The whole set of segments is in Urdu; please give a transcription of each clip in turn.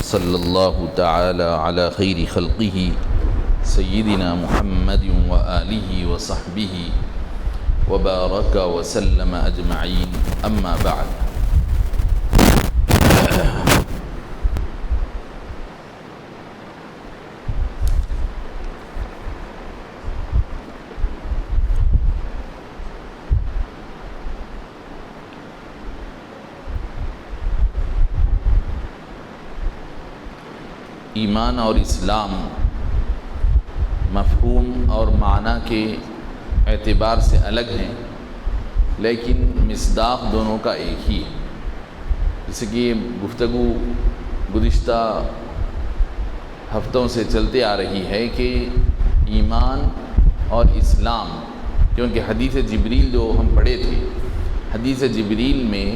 صلی اللہ تعالی علی خیر خلقہ سیدنا محمد وآلہ وصحبہ وبارک وسلم اجمعین، اما بعد۔ ایمان اور اسلام مفہوم اور معنی کے اعتبار سے الگ ہیں، لیکن مصداق دونوں کا ایک ہی ہے۔ جیسے کہ گفتگو گزشتہ ہفتوں سے چلتے آ رہی ہے کہ ایمان اور اسلام، کیونکہ حدیث جبریل جو ہم پڑھے تھے، حدیث جبریل میں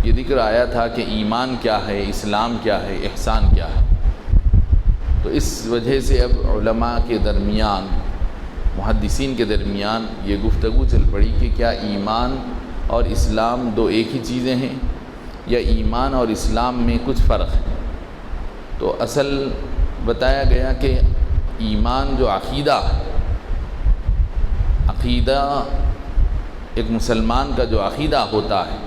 یہ ذکر آیا تھا کہ ایمان کیا ہے، اسلام کیا ہے، احسان کیا ہے۔ تو اس وجہ سے اب علماء کے درمیان، محدثین کے درمیان یہ گفتگو چل پڑی کہ کیا ایمان اور اسلام دو ایک ہی چیزیں ہیں یا ایمان اور اسلام میں کچھ فرق ہے۔ تو اصل بتایا گیا کہ ایمان جو عقیدہ ہے، عقیدہ ایک مسلمان کا جو عقیدہ ہوتا ہے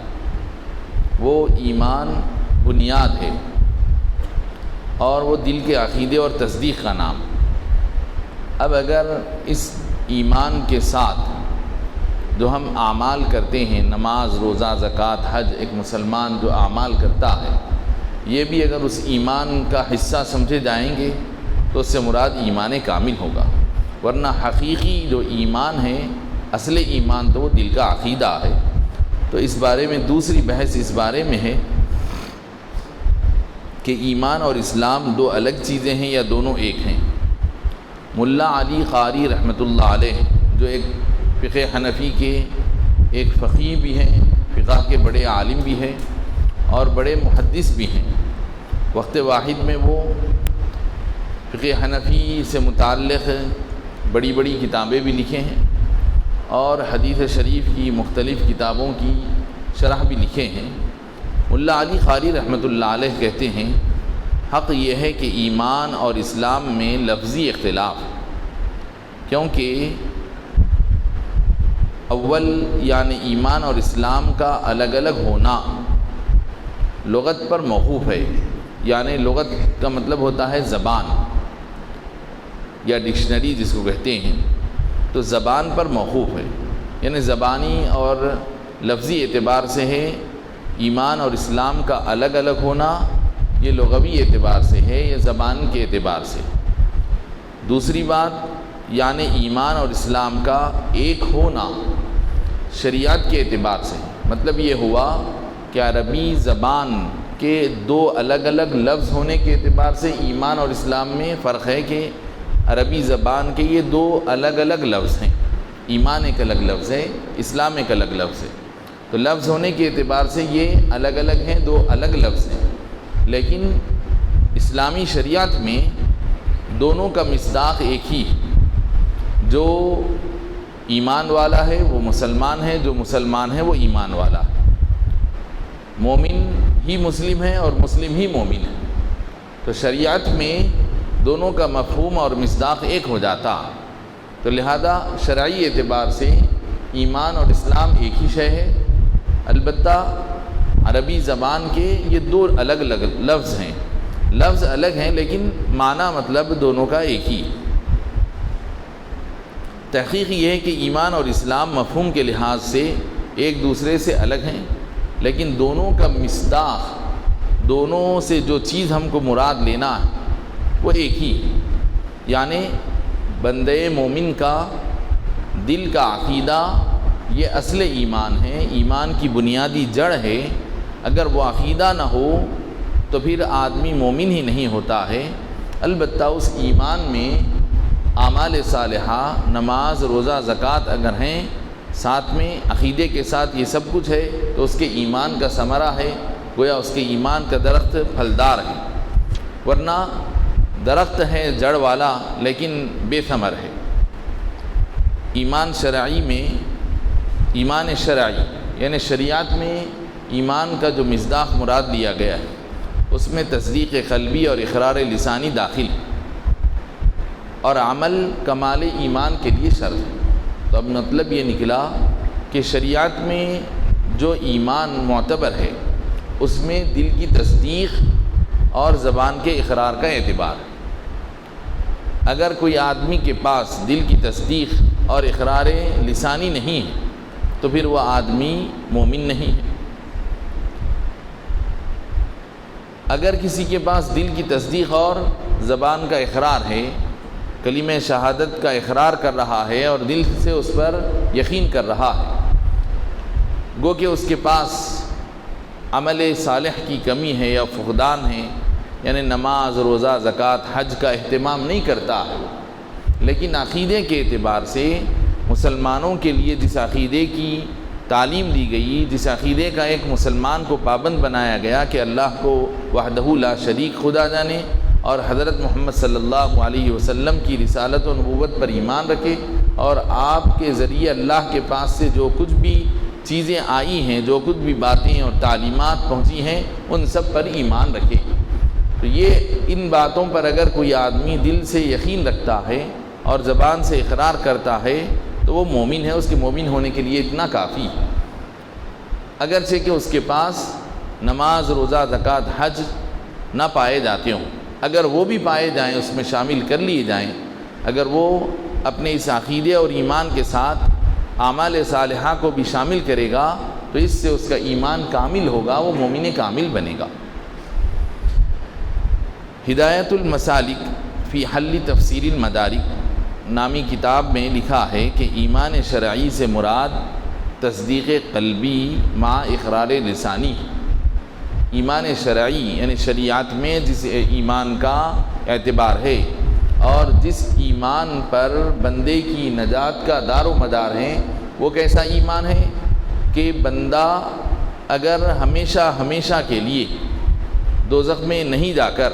وہ ایمان بنیاد ہے، اور وہ دل کے عقیدے اور تصدیق کا نام۔ اب اگر اس ایمان کے ساتھ جو ہم اعمال کرتے ہیں، نماز، روزہ، زکوٰۃ، حج، ایک مسلمان جو اعمال کرتا ہے، یہ بھی اگر اس ایمان کا حصہ سمجھے جائیں گے تو اس سے مراد ایمان کامل ہوگا، ورنہ حقیقی جو ایمان ہے، اصل ایمان تو وہ دل کا عقیدہ ہے۔ تو اس بارے میں دوسری بحث اس بارے میں ہے کہ ایمان اور اسلام دو الگ چیزیں ہیں یا دونوں ایک ہیں۔ ملا علی قاری رحمۃ اللہ علیہ، جو ایک فقہ حنفی کے ایک فقیہ بھی ہیں، فقہ کے بڑے عالم بھی ہیں اور بڑے محدث بھی ہیں، وقت واحد میں وہ فقہ حنفی سے متعلق بڑی بڑی کتابیں بھی لکھے ہیں اور حدیث شریف کی مختلف کتابوں کی شرح بھی لکھے ہیں۔ ملا علی قاری رحمۃ اللہ علیہ کہتے ہیں حق یہ ہے کہ ایمان اور اسلام میں لفظی اختلاف، کیونکہ اول یعنی ایمان اور اسلام کا الگ الگ ہونا لغت پر موقوف ہے، یعنی لغت کا مطلب ہوتا ہے زبان یا ڈکشنری جس کو کہتے ہیں، تو زبان پر موقوف ہے، یعنی زبانی اور لفظی اعتبار سے ہے۔ ایمان اور اسلام کا الگ الگ ہونا یہ لغوی اعتبار سے ہے یا زبان کے اعتبار سے۔ دوسری بات، یعنی ایمان اور اسلام کا ایک ہونا شریعت کے اعتبار سے، مطلب یہ ہوا کہ عربی زبان کے دو الگ الگ لفظ ہونے کے اعتبار سے ایمان اور اسلام میں فرق ہے کہ عربی زبان کے یہ دو الگ الگ لفظ ہیں، ایمان ایک الگ لفظ ہے، اسلام ایک الگ لفظ ہے۔ تو لفظ ہونے کے اعتبار سے یہ الگ الگ ہیں، دو الگ لفظ ہیں، لیکن اسلامی شریعت میں دونوں کا مصداق ایک ہی ہے۔ جو ایمان والا ہے وہ مسلمان ہے، جو مسلمان ہے وہ ایمان والا ہے۔ مومن ہی مسلم ہے اور مسلم ہی مومن ہے۔ تو شریعت میں دونوں کا مفہوم اور مصداق ایک ہو جاتا، تو لہذا شرعی اعتبار سے ایمان اور اسلام ایک ہی شے ہے۔ البتہ عربی زبان کے یہ دو الگ الگ لفظ ہیں، لفظ الگ ہیں لیکن معنی مطلب دونوں کا ایک ہی ہے۔ تحقیق یہ ہے کہ ایمان اور اسلام مفہوم کے لحاظ سے ایک دوسرے سے الگ ہیں، لیکن دونوں کا مصداق، دونوں سے جو چیز ہم کو مراد لینا ہے وہ ایک ہی ہے، یعنی بندے مومن کا دل کا عقیدہ یہ اصل ایمان ہے، ایمان کی بنیادی جڑ ہے۔ اگر وہ عقیدہ نہ ہو تو پھر آدمی مومن ہی نہیں ہوتا ہے۔ البتہ اس ایمان میں اعمال صالحہ، نماز، روزہ، زکوٰۃ اگر ہیں، ساتھ میں عقیدے کے ساتھ یہ سب کچھ ہے تو اس کے ایمان کا ثمرہ ہے، گویا اس کے ایمان کا درخت پھلدار ہے، ورنہ درخت ہے جڑ والا لیکن بے ثمر ہے۔ ایمان شرعی میں، ایمان شرعی یعنی شریعت میں ایمان کا جو مصداق مراد لیا گیا ہے اس میں تصدیق قلبی اور اقرار لسانی داخل ہے، اور عمل کمال ایمان کے لیے شرط ہے۔ تو اب مطلب یہ نکلا کہ شریعت میں جو ایمان معتبر ہے اس میں دل کی تصدیق اور زبان کے اقرار کا اعتبار ہے۔ اگر کوئی آدمی کے پاس دل کی تصدیق اور اقرار لسانی نہیں ہے تو پھر وہ آدمی مومن نہیں ہے۔ اگر کسی کے پاس دل کی تصدیق اور زبان کا اقرار ہے، کلمہ شہادت کا اقرار کر رہا ہے اور دل سے اس پر یقین کر رہا ہے، گو کہ اس کے پاس عمل صالح کی کمی ہے یا فقدان ہے، یعنی نماز، روزہ، زکوٰۃ، حج کا اہتمام نہیں کرتا ہے، لیکن عقیدے کے اعتبار سے مسلمانوں کے لیے جس عقیدے کی تعلیم دی گئی، جس عقیدے کا ایک مسلمان کو پابند بنایا گیا کہ اللہ کو وحدہ لا شریک خدا جانے اور حضرت محمد صلی اللہ علیہ وسلم کی رسالت و نبوت پر ایمان رکھے، اور آپ کے ذریعے اللہ کے پاس سے جو کچھ بھی چیزیں آئی ہیں، جو کچھ بھی باتیں اور تعلیمات پہنچی ہیں، ان سب پر ایمان رکھے۔ تو یہ ان باتوں پر اگر کوئی آدمی دل سے یقین رکھتا ہے اور زبان سے اقرار کرتا ہے تو وہ مومن ہے، اس کے مومن ہونے کے لیے اتنا کافی ہے۔ اگرچہ کہ اس کے پاس نماز، روزہ، زکوٰۃ، حج نہ پائے جاتے ہوں، اگر وہ بھی پائے جائیں، اس میں شامل کر لیے جائیں، اگر وہ اپنے اس عقیدے اور ایمان کے ساتھ اعمال صالحہ کو بھی شامل کرے گا تو اس سے اس کا ایمان کامل ہوگا، وہ مومن کامل بنے گا۔ ہدایت المسالک فی حل تفسیر المدارک نامی کتاب میں لکھا ہے کہ ایمان شرعی سے مراد تصدیق قلبی مع اقرار لسانی ہے۔ ایمان شرعی یعنی شریعت میں جس ایمان کا اعتبار ہے اور جس ایمان پر بندے کی نجات کا دار و مدار ہے، وہ کیسا ایمان ہے کہ بندہ اگر ہمیشہ ہمیشہ کے لیے دوزخ میں نہیں جا کر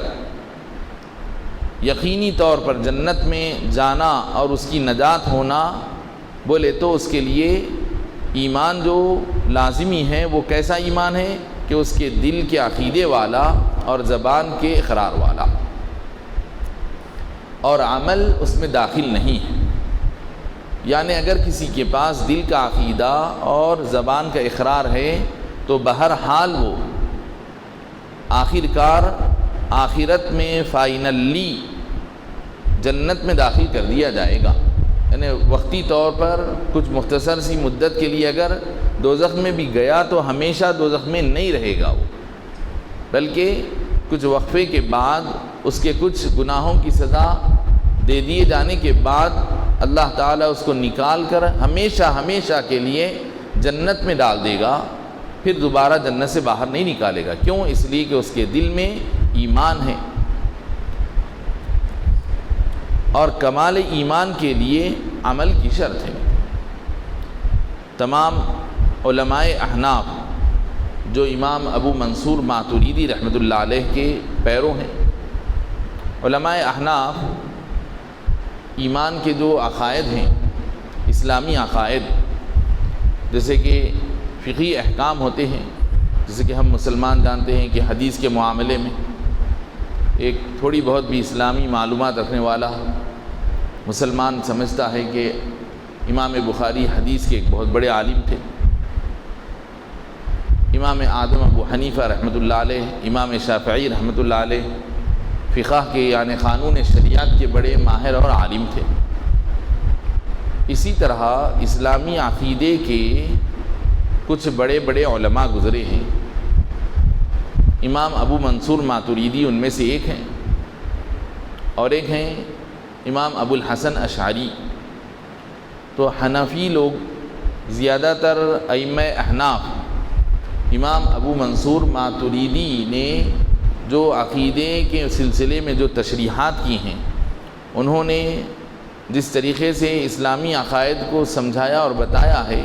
یقینی طور پر جنت میں جانا اور اس کی نجات ہونا بولے تو اس کے لیے ایمان جو لازمی ہے وہ کیسا ایمان ہے کہ اس کے دل کے عقیدے والا اور زبان کے اقرار والا، اور عمل اس میں داخل نہیں ہے۔ یعنی اگر کسی کے پاس دل کا عقیدہ اور زبان کا اقرار ہے تو بہرحال وہ آخرکار آخرت میں فائنلی جنت میں داخل کر دیا جائے گا۔ یعنی وقتی طور پر کچھ مختصر سی مدت کے لیے اگر دوزخ میں بھی گیا تو ہمیشہ دوزخ میں نہیں رہے گا وہ، بلکہ کچھ وقفے کے بعد اس کے کچھ گناہوں کی سزا دے دیے جانے کے بعد اللہ تعالیٰ اس کو نکال کر ہمیشہ ہمیشہ کے لیے جنت میں ڈال دے گا، پھر دوبارہ جنت سے باہر نہیں نکالے گا۔ کیوں؟ اس لیے کہ اس کے دل میں ایمان ہے، اور کمال ایمان کے لیے عمل کی شرط ہے۔ تمام علماء احناف جو امام ابو منصور ماتریدی رحمۃ اللہ علیہ کے پیرو ہیں، علماء احناف ایمان کے جو عقائد ہیں، اسلامی عقائد، جیسے کہ فقہی احکام ہوتے ہیں، جیسے کہ ہم مسلمان جانتے ہیں کہ حدیث کے معاملے میں ایک تھوڑی بہت بھی اسلامی معلومات رکھنے والا مسلمان سمجھتا ہے کہ امام بخاری حدیث کے ایک بہت بڑے عالم تھے، امام اعظم ابو حنیفہ رحمۃ اللہ علیہ، امام شافعی رحمۃ اللہ علیہ فقہ کے یعنی قانون شریعت کے بڑے ماہر اور عالم تھے۔ اسی طرح اسلامی عقیدے کے کچھ بڑے بڑے علماء گزرے ہیں، امام ابو منصور ماتریدی ان میں سے ایک ہیں، اور ایک ہیں امام ابو الحسن اشعری۔ تو حنفی لوگ زیادہ تر ائمہ احناف امام ابو منصور ماتریدی نے جو عقیدے کے سلسلے میں جو تشریحات کی ہیں، انہوں نے جس طریقے سے اسلامی عقائد کو سمجھایا اور بتایا ہے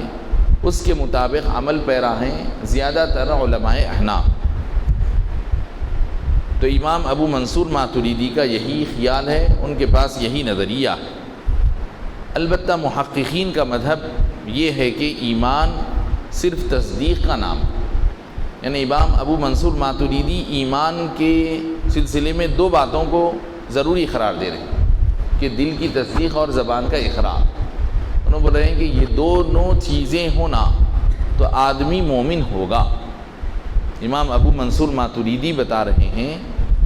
اس کے مطابق عمل پیرا ہیں زیادہ تر علماء احناف۔ تو امام ابو منصور ماتریدی کا یہی خیال ہے، ان کے پاس یہی نظریہ ہے۔ البتہ محققین کا مذہب یہ ہے کہ ایمان صرف تصدیق کا نام ہے، یعنی امام ابو منصور ماتریدی ایمان کے سلسلے میں دو باتوں کو ضروری قرار دے رہے ہیں کہ دل کی تصدیق اور زبان کا اقرار. انہوں بول رہے ہیں کہ یہ دونوں چیزیں ہونا تو آدمی مومن ہوگا. امام ابو منصور ماتریدی بتا رہے ہیں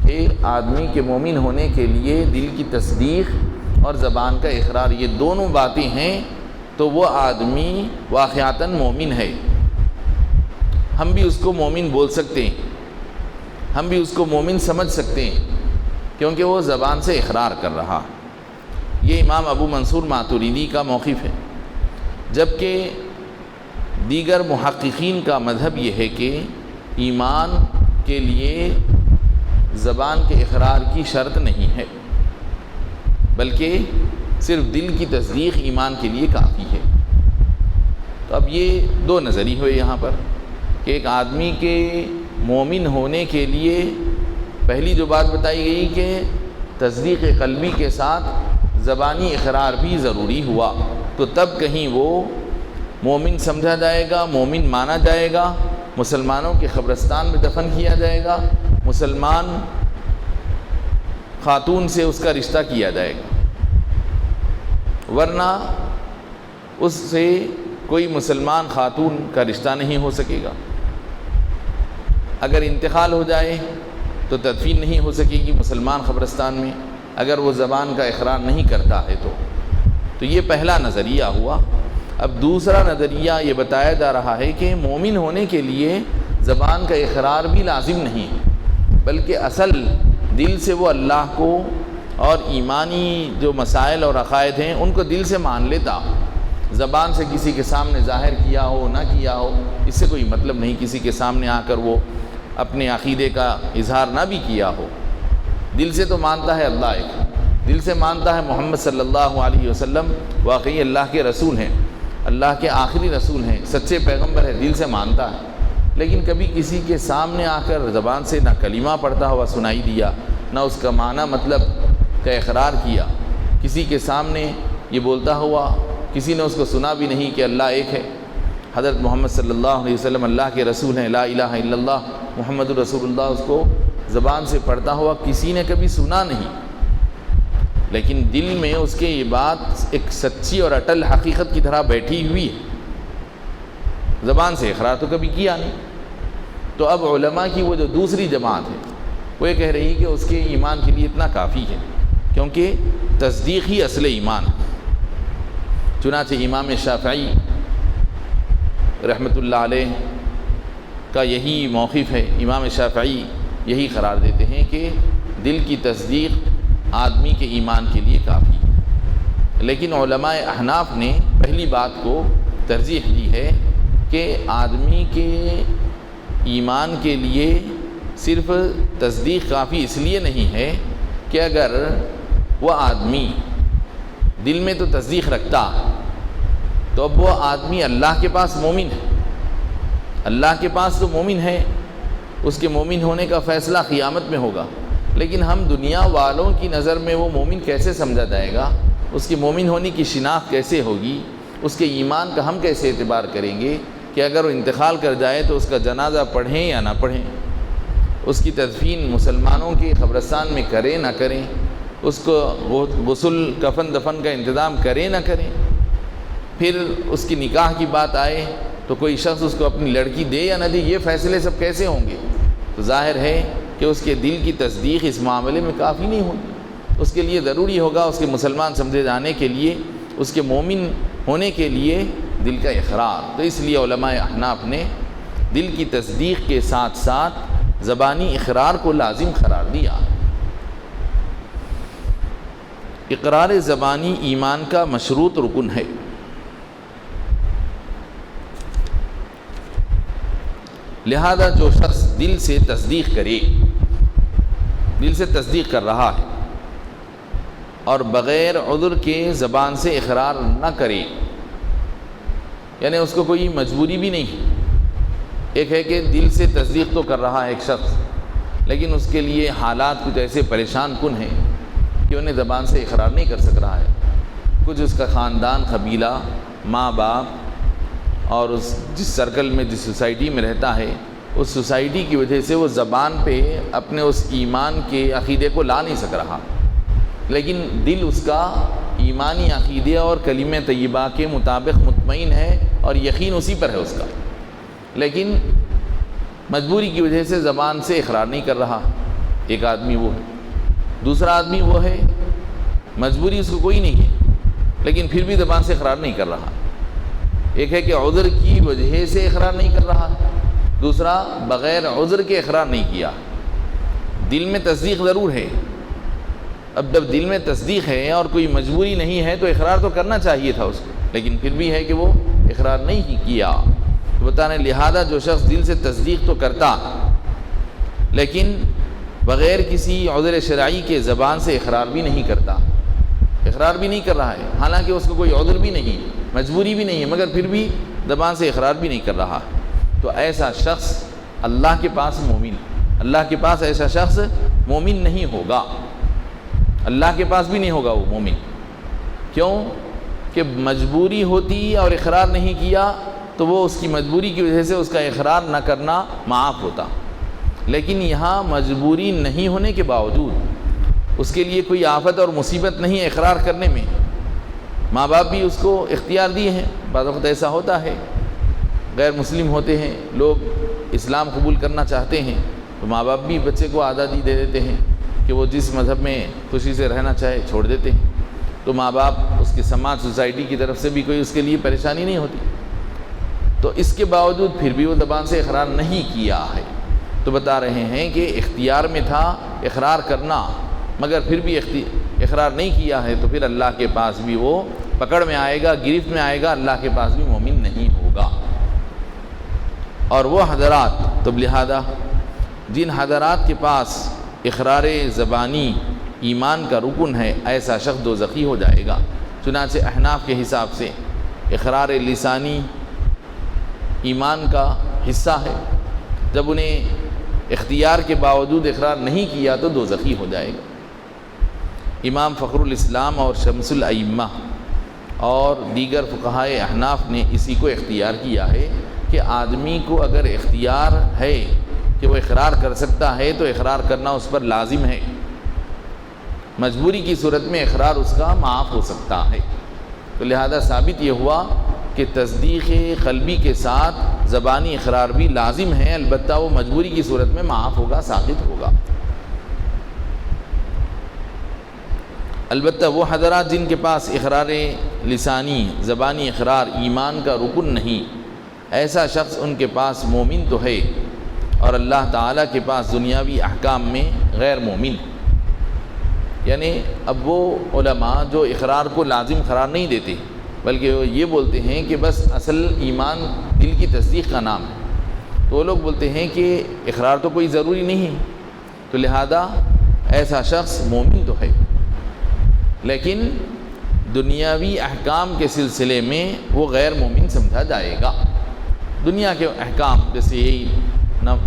کہ آدمی کے مومن ہونے کے لیے دل کی تصدیق اور زبان کا اقرار یہ دونوں باتیں ہیں تو وہ آدمی واقعتاً مومن ہے. ہم بھی اس کو مومن بول سکتے ہیں, ہم بھی اس کو مومن سمجھ سکتے ہیں کیونکہ وہ زبان سے اقرار کر رہا. یہ امام ابو منصور ماتریدی کا موقف ہے. جبکہ دیگر محققین کا مذہب یہ ہے کہ ایمان کے لیے زبان کے اقرار کی شرط نہیں ہے, بلکہ صرف دل کی تصدیق ایمان کے لیے کافی ہے. تو اب یہ دو نظریے ہوئے یہاں پر کہ ایک آدمی کے مومن ہونے کے لیے پہلی جو بات بتائی گئی کہ تصدیق قلبی کے ساتھ زبانی اقرار بھی ضروری ہوا, تو تب کہیں وہ مومن سمجھا جائے گا, مومن مانا جائے گا, مسلمانوں کے قبرستان میں دفن کیا جائے گا, مسلمان خاتون سے اس کا رشتہ کیا جائے گا, ورنہ اس سے کوئی مسلمان خاتون کا رشتہ نہیں ہو سکے گا. اگر انتقال ہو جائے تو تدفین نہیں ہو سکے گی مسلمان قبرستان میں اگر وہ زبان کا اقرار نہیں کرتا ہے. تو یہ پہلا نظریہ ہوا. اب دوسرا نظریہ یہ بتایا جا رہا ہے کہ مومن ہونے کے لیے زبان کا اقرار بھی لازم نہیں ہے, بلکہ اصل دل سے وہ اللہ کو اور ایمانی جو مسائل اور عقائد ہیں ان کو دل سے مان لیتا. زبان سے کسی کے سامنے ظاہر کیا ہو نہ کیا ہو اس سے کوئی مطلب نہیں, کسی کے سامنے آ کر وہ اپنے عقیدے کا اظہار نہ بھی کیا ہو, دل سے تو مانتا ہے اللہ ایک, دل سے مانتا ہے محمد صلی اللہ علیہ وسلم واقعی اللہ کے رسول ہیں, اللہ کے آخری رسول ہیں, سچے پیغمبر ہے, دل سے مانتا ہے. لیکن کبھی کسی کے سامنے آ کر زبان سے نہ کلمہ پڑھتا ہوا سنائی دیا, نہ اس کا معنی مطلب کا اقرار کیا, کسی کے سامنے یہ بولتا ہوا کسی نے اس کو سنا بھی نہیں کہ اللہ ایک ہے, حضرت محمد صلی اللہ علیہ وسلم اللہ کے رسول ہیں, لا الہ الا اللہ محمد رسول اللہ, اس کو زبان سے پڑھتا ہوا کسی نے کبھی سنا نہیں, لیکن دل میں اس کے یہ بات ایک سچی اور اٹل حقیقت کی طرح بیٹھی ہوئی ہے, زبان سے اقرار تو کبھی کیا نہیں. تو اب علماء کی وہ جو دوسری جماعت ہے وہ یہ کہہ رہی کہ اس کے ایمان کے لیے اتنا کافی ہے کیونکہ تصدیق ہی اصل ایمان ہے. چنانچہ امام شافعی رحمۃ اللہ علیہ کا یہی موقف ہے. امام شافعی یہی قرار دیتے ہیں کہ دل کی تصدیق آدمی کے ایمان کے لیے کافی ہے, لیکن علماء احناف نے پہلی بات کو ترجیح دی ہے کہ آدمی کے ایمان کے لیے صرف تصدیق کافی اس لیے نہیں ہے کہ اگر وہ آدمی دل میں تو تصدیق رکھتا تو اب وہ آدمی اللہ کے پاس مومن ہے, اللہ کے پاس تو مومن ہے, اس کے مومن ہونے کا فیصلہ قیامت میں ہوگا, لیکن ہم دنیا والوں کی نظر میں وہ مومن کیسے سمجھا جائے گا, اس کی مومن ہونے کی شناخت کیسے ہوگی, اس کے ایمان کا ہم کیسے اعتبار کریں گے کہ اگر وہ انتقال کر جائے تو اس کا جنازہ پڑھیں یا نہ پڑھیں, اس کی تدفین مسلمانوں کے قبرستان میں کریں نہ کریں, اس کو غسل کفن دفن کا انتظام کریں نہ کریں, پھر اس کی نکاح کی بات آئے تو کوئی شخص اس کو اپنی لڑکی دے یا نہ دے, یہ فیصلے سب کیسے ہوں گے؟ تو ظاہر ہے کہ اس کے دل کی تصدیق اس معاملے میں کافی نہیں ہوگی. اس کے لیے ضروری ہوگا اس کے مسلمان سمجھے جانے کے لیے, اس کے مومن ہونے کے لیے دل کا اقرار. تو اس لیے علماء احناف نے دل کی تصدیق کے ساتھ ساتھ زبانی اقرار کو لازم قرار دیا. اقرار زبانی ایمان کا مشروط رکن ہے. لہذا جو شخص دل سے تصدیق کرے, دل سے تصدیق کر رہا ہے اور بغیر عذر کے زبان سے اقرار نہ کرے, یعنی اس کو کوئی مجبوری بھی نہیں. ایک ہے کہ دل سے تصدیق تو کر رہا ہے ایک شخص, لیکن اس کے لیے حالات کچھ ایسے پریشان کن ہیں کہ انہیں زبان سے اقرار نہیں کر سک رہا ہے. کچھ اس کا خاندان, قبیلہ, ماں باپ اور اس جس سرکل میں جس سوسائٹی میں رہتا ہے اس سوسائٹی کی وجہ سے وہ زبان پہ اپنے اس ایمان کے عقیدے کو لا نہیں سک رہا، لیکن دل اس کا ایمانی عقیدے اور کلمہ طیبہ کے مطابق مطمئن ہے اور یقین اسی پر ہے اس کا، لیکن مجبوری کی وجہ سے زبان سے اقرار نہیں کر رہا۔ ایک آدمی وہ ہے، دوسرا آدمی وہ ہے مجبوری اس کو کوئی نہیں ہے لیکن پھر بھی زبان سے اقرار نہیں کر رہا۔ ایک ہے کہ عذر کی وجہ سے اقرار نہیں کر رہا، دوسرا بغیر عذر کے اقرار نہیں کیا۔ دل میں تصدیق ضرور ہے، اب جب دل میں تصدیق ہے اور کوئی مجبوری نہیں ہے تو اقرار تو کرنا چاہیے تھا اس کو، لیکن پھر بھی ہے کہ وہ اقرار نہیں کیا۔ تو بتانے لہذا جو شخص دل سے تصدیق تو کرتا لیکن بغیر کسی عذر شرعی کے زبان سے اقرار بھی نہیں کرتا، اقرار بھی نہیں کر رہا ہے، حالانکہ اس کو کوئی عذر بھی نہیں، مجبوری بھی نہیں ہے، مگر پھر بھی زبان سے اقرار بھی نہیں کر رہا، تو ایسا شخص اللہ کے پاس مومن، اللہ کے پاس ایسا شخص مومن نہیں ہوگا، اللہ کے پاس بھی نہیں ہوگا وہ مومن۔ کیوں کہ مجبوری ہوتی اور اقرار نہیں کیا تو وہ اس کی مجبوری کی وجہ سے اس کا اقرار نہ کرنا معاف ہوتا، لیکن یہاں مجبوری نہیں ہونے کے باوجود اس کے لیے کوئی آفت اور مصیبت نہیں اقرار کرنے میں، ماں باپ بھی اس کو اختیار دیے ہیں۔ بعض وقت ایسا ہوتا ہے غیر مسلم ہوتے ہیں لوگ، اسلام قبول کرنا چاہتے ہیں تو ماں باپ بھی بچے کو آزادی دے دیتے ہیں کہ وہ جس مذہب میں خوشی سے رہنا چاہے چھوڑ دیتے ہیں، تو ماں باپ اس کے سماج سوسائٹی کی طرف سے بھی کوئی اس کے لیے پریشانی نہیں ہوتی، تو اس کے باوجود پھر بھی وہ زبان سے اقرار نہیں کیا ہے۔ تو بتا رہے ہیں کہ اختیار میں تھا اقرار کرنا مگر پھر بھی اقرار نہیں کیا ہے تو پھر اللہ کے پاس بھی وہ پکڑ میں آئے گا، گرفت میں آئے گا، اللہ کے پاس بھی مومن نہیں ہوگا۔ اور وہ حضرات تو لہذا جن حضرات کے پاس اقرار زبانی ایمان کا رکن ہے ایسا شخص دوزخی ہو جائے گا۔ چنانچہ احناف کے حساب سے اقرار لسانی ایمان کا حصہ ہے، جب انہیں اختیار کے باوجود اقرار نہیں کیا تو دوزخی ہو جائے گا۔ امام فخر الاسلام اور شمس الائمہ اور دیگر فقہائے احناف نے اسی کو اختیار کیا ہے کہ آدمی کو اگر اختیار ہے کہ وہ اقرار کر سکتا ہے تو اقرار کرنا اس پر لازم ہے، مجبوری کی صورت میں اقرار اس کا معاف ہو سکتا ہے۔ تو لہذا ثابت یہ ہوا کہ تصدیق قلبی کے ساتھ زبانی اقرار بھی لازم ہے، البتہ وہ مجبوری کی صورت میں معاف ہوگا، ساقط ہوگا۔ البتہ وہ حضرات جن کے پاس اقرار لسانی زبانی اقرار ایمان کا رکن نہیں، ایسا شخص ان کے پاس مومن تو ہے اور اللہ تعالیٰ کے پاس دنیاوی احکام میں غیر مومن ہے۔ یعنی اب وہ علماء جو اقرار کو لازم قرار نہیں دیتے بلکہ وہ یہ بولتے ہیں کہ بس اصل ایمان دل کی تصدیق کا نام ہے، تو وہ لوگ بولتے ہیں کہ اقرار تو کوئی ضروری نہیں ہے، تو لہذا ایسا شخص مومن تو ہے لیکن دنیاوی احکام کے سلسلے میں وہ غیر مومن سمجھا جائے گا۔ دنیا کے احکام جیسے یہی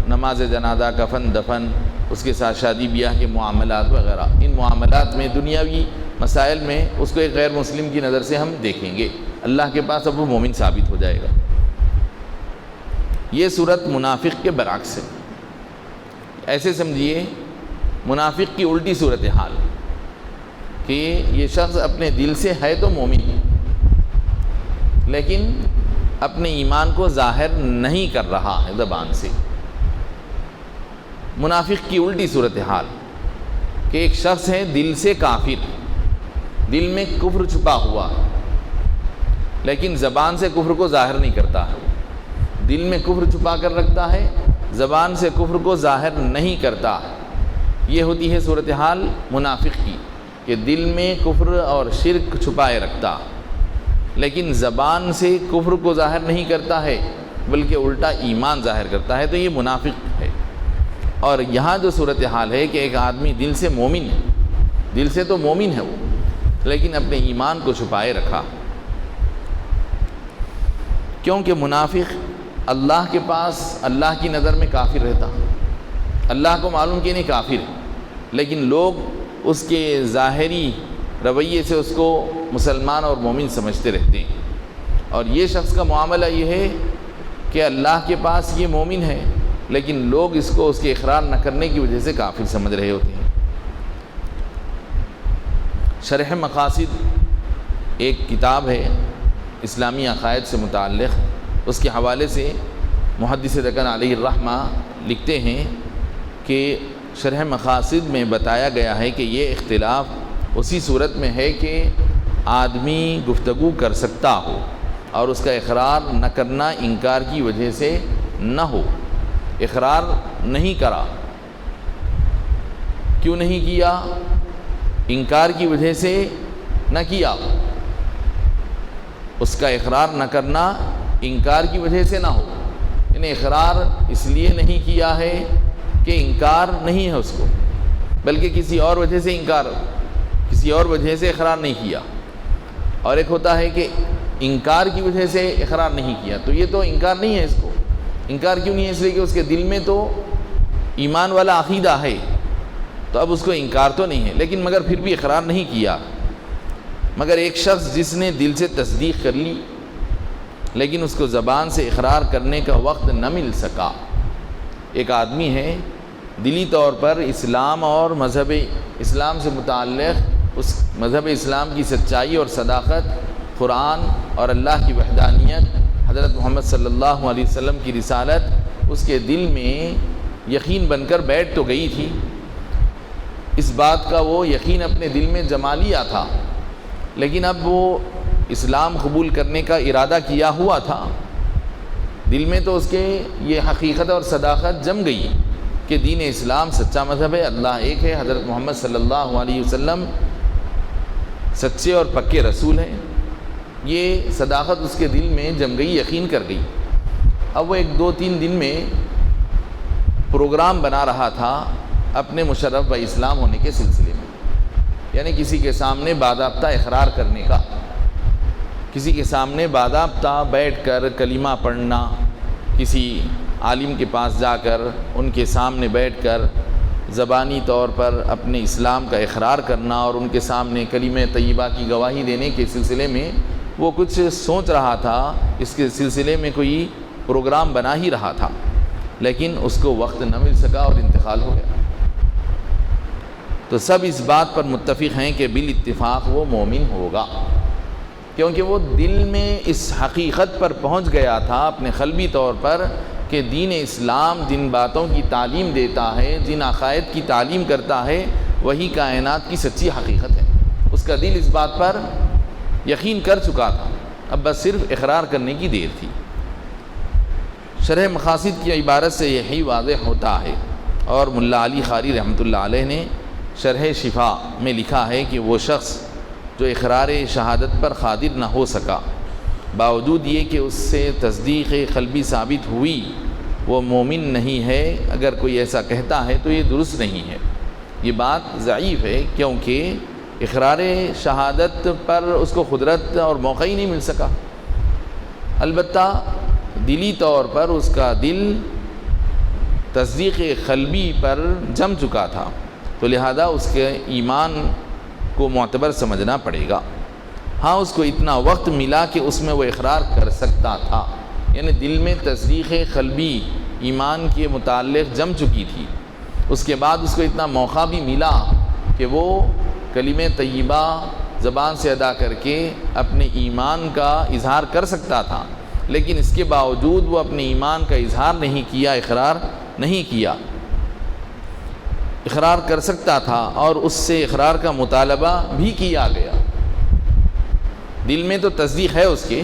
نماز جنازہ، کفن دفن، اس کے ساتھ شادی بیاہ کے معاملات وغیرہ، ان معاملات میں دنیاوی مسائل میں اس کو ایک غیر مسلم کی نظر سے ہم دیکھیں گے، اللہ کے پاس اب وہ مومن ثابت ہو جائے گا۔ یہ صورت منافق کے برعکس ہے، ایسے سمجھیے منافق کی الٹی صورتحال کہ یہ شخص اپنے دل سے ہے تو مومن لیکن اپنے ایمان کو ظاہر نہیں کر رہا ہے زبان سے۔ منافق کی الٹی صورتحال کہ ایک شخص ہے دل سے کافر، دل میں کفر چھپا ہوا لیکن زبان سے کفر کو ظاہر نہیں کرتا ہے، دل میں کفر چھپا کر رکھتا ہے، زبان سے کفر کو ظاہر نہیں کرتا۔ یہ ہوتی ہے صورتحال منافق کی کہ دل میں کفر اور شرک چھپائے رکھتا لیکن زبان سے کفر کو ظاہر نہیں کرتا ہے بلکہ الٹا ایمان ظاہر کرتا ہے، تو یہ منافق ہے۔ اور یہاں جو صورتحال ہے کہ ایک آدمی دل سے مومن ہے، دل سے تو مومن ہے وہ لیکن اپنے ایمان کو چھپائے رکھا، کیونکہ منافق اللہ کے پاس اللہ کی نظر میں کافر رہتا، اللہ کو معلوم کہ نہیں کافر ہے لیکن لوگ اس کے ظاہری رویے سے اس کو مسلمان اور مومن سمجھتے رہتے ہیں۔ اور یہ شخص کا معاملہ یہ ہے کہ اللہ کے پاس یہ مومن ہے لیکن لوگ اس کو اس کے اقرار نہ کرنے کی وجہ سے کافر سمجھ رہے ہوتے ہیں۔ شرح مقاصد ایک کتاب ہے اسلامی عقائد سے متعلق، اس کے حوالے سے محدث دکن علیہ الرحمہ لکھتے ہیں کہ شرح مقاصد میں بتایا گیا ہے کہ یہ اختلاف اسی صورت میں ہے کہ آدمی گفتگو کر سکتا ہو اور اس کا اقرار نہ کرنا انکار کی وجہ سے نہ ہو۔ اقرار نہیں کرا، کیوں نہیں کیا؟ انکار کی وجہ سے نہ کیا۔ اس کا اقرار نہ کرنا انکار کی وجہ سے نہ ہو، یعنی اقرار اس لیے نہیں کیا ہے کہ انکار نہیں ہے اس کو، بلکہ کسی اور وجہ سے کسی اور وجہ سے اقرار نہیں کیا۔ اور ایک ہوتا ہے کہ انکار کی وجہ سے اقرار نہیں کیا، تو یہ تو انکار نہیں ہے اس کو۔ انکار کیوں نہیں ہے؟ اس لیے کہ اس کے دل میں تو ایمان والا عقیدہ ہے، تو اب اس کو انکار تو نہیں ہے، لیکن مگر پھر بھی اقرار نہیں کیا۔ مگر ایک شخص جس نے دل سے تصدیق کر لی لیکن اس کو زبان سے اقرار کرنے کا وقت نہ مل سکا۔ ایک آدمی ہے دلی طور پر اسلام اور مذہب اسلام سے متعلق اس مذہب اسلام کی سچائی اور صداقت، قرآن اور اللہ کی وحدانیت، حضرت محمد صلی اللہ علیہ وسلم کی رسالت اس کے دل میں یقین بن کر بیٹھ تو گئی تھی۔ اس بات کا وہ یقین اپنے دل میں جما لیا تھا، لیکن اب وہ اسلام قبول کرنے کا ارادہ کیا ہوا تھا۔ دل میں تو اس کے یہ حقیقت اور صداقت جم گئی کہ دین اسلام سچا مذہب ہے، اللہ ایک ہے، حضرت محمد صلی اللہ علیہ وسلم سچے اور پکے رسول ہیں۔ یہ صداقت اس کے دل میں جم گئی، یقین کر گئی۔ اب وہ 1-2-3 دن میں پروگرام بنا رہا تھا اپنے مشرف و اسلام ہونے کے سلسلے میں، یعنی کسی کے سامنے باضابطہ اقرار کرنے کا، کسی کے سامنے باضابطہ بیٹھ کر کلمہ پڑھنا، کسی عالم کے پاس جا کر ان کے سامنے بیٹھ کر زبانی طور پر اپنے اسلام کا اقرار کرنا اور ان کے سامنے کلمہ طیبہ کی گواہی دینے کے سلسلے میں وہ کچھ سوچ رہا تھا، اس کے سلسلے میں کوئی پروگرام بنا ہی رہا تھا، لیکن اس کو وقت نہ مل سکا اور انتقال ہو گیا۔ تو سب اس بات پر متفق ہیں کہ بالاتفاق وہ مومن ہوگا، کیونکہ وہ دل میں اس حقیقت پر پہنچ گیا تھا اپنے قلبی طور پر کہ دین اسلام جن باتوں کی تعلیم دیتا ہے، جن عقائد کی تعلیم کرتا ہے، وہی کائنات کی سچی حقیقت ہے۔ اس کا دل اس بات پر یقین کر چکا تھا، اب بس صرف اقرار کرنے کی دیر تھی۔ شرح مقاصد کی عبارت سے یہی واضح ہوتا ہے، اور ملا علی قاری رحمۃ اللہ علیہ نے شرح شفا میں لکھا ہے کہ وہ شخص جو اقرار شہادت پر قادر نہ ہو سکا، باوجود یہ کہ اس سے تصدیق قلبی ثابت ہوئی، وہ مومن نہیں ہے۔ اگر کوئی ایسا کہتا ہے تو یہ درست نہیں ہے، یہ بات ضعیف ہے، کیونکہ اقرار شہادت پر اس کو قدرت اور موقع ہی نہیں مل سکا۔ البتہ دلی طور پر اس کا دل تصدیق قلبی پر جم چکا تھا، تو لہذا اس کے ایمان کو معتبر سمجھنا پڑے گا۔ ہاں، اس کو اتنا وقت ملا کہ اس میں وہ اقرار کر سکتا تھا، یعنی دل میں تصدیق قلبی ایمان کے متعلق جم چکی تھی۔ اس کے بعد اس کو اتنا موقع بھی ملا کہ وہ کلمہ طیبہ زبان سے ادا کر کے اپنے ایمان کا اظہار کر سکتا تھا، لیکن اس کے باوجود وہ اپنے ایمان کا اظہار نہیں کیا، اقرار نہیں کیا۔ اقرار کر سکتا تھا اور اس سے اقرار کا مطالبہ بھی کیا گیا۔ دل میں تو تصدیق ہے اس کے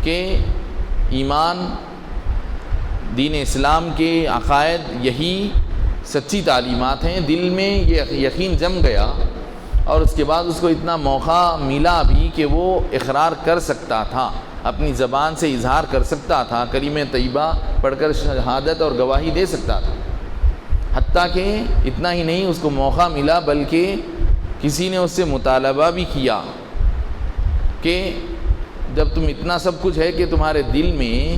کہ ایمان، دین اسلام کے عقائد یہی سچی تعلیمات ہیں، دل میں یہ یقین جم گیا، اور اس کے بعد اس کو اتنا موقع ملا بھی کہ وہ اقرار کر سکتا تھا، اپنی زبان سے اظہار کر سکتا تھا، کلمہ طیبہ پڑھ کر شہادت اور گواہی دے سکتا تھا۔ حتیٰ کہ اتنا ہی نہیں، اس کو موقع ملا بلکہ کسی نے اس سے مطالبہ بھی کیا کہ جب تم اتنا سب کچھ ہے کہ تمہارے دل میں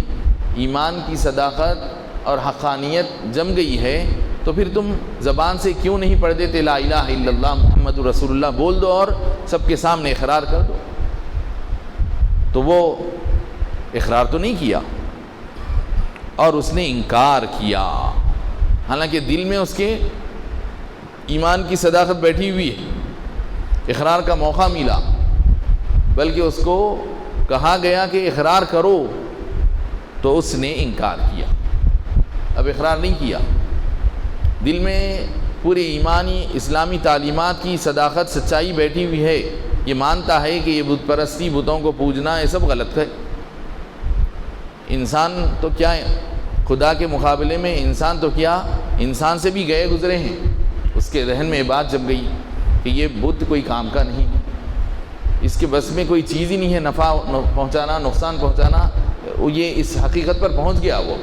ایمان کی صداقت اور حقانیت جم گئی ہے، تو پھر تم زبان سے کیوں نہیں پڑھ دیتے لا الہ الا اللہ محمد رسول اللہ بول دو اور سب کے سامنے اقرار کر دو؟ تو وہ اقرار تو نہیں کیا، اور اس نے انکار کیا، حالانکہ دل میں اس کے ایمان کی صداقت بیٹھی ہوئی ہے، اقرار کا موقع ملا، بلکہ اس کو کہا گیا کہ اقرار کرو تو اس نے انکار کیا، اب اقرار نہیں کیا، دل میں پورے ایمانی اسلامی تعلیمات کی صداقت سچائی بیٹھی ہوئی ہے، یہ مانتا ہے کہ یہ بت پرستی، بتوں کو پوجنا، یہ سب غلط ہے۔ انسان تو کیا ہے، خدا کے مقابلے میں انسان تو کیا، انسان سے بھی گئے گزرے ہیں، اس کے ذہن میں یہ بات جب گئی کہ یہ بت کوئی کام کا نہیں، اس کے بس میں کوئی چیز ہی نہیں ہے نفع پہنچانا، نقصان پہنچانا، یہ اس حقیقت پر پہنچ گیا۔ وہ